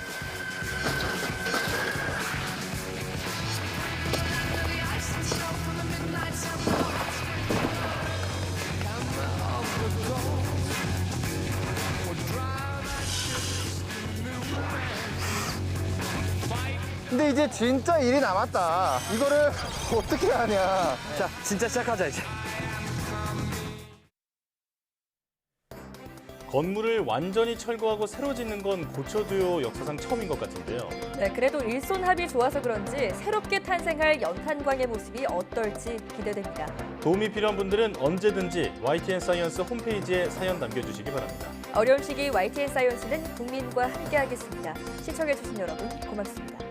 근데 이제 진짜 일이 남았다. 이거를 어떻게 하냐. 자, 진짜 시작하자, 이제. 건물을 완전히 철거하고 새로 짓는 건 고쳐도요 역사상 처음인 것 같은데요. 네, 그래도 일손합이 좋아서 그런지 새롭게 탄생할 연탄광의 모습이 어떨지 기대됩니다. 도움이 필요한 분들은 언제든지 YTN 사이언스 홈페이지에 사연 남겨주시기 바랍니다. 어려운 시기 YTN 사이언스는 국민과 함께하겠습니다. 시청해주신 여러분 고맙습니다.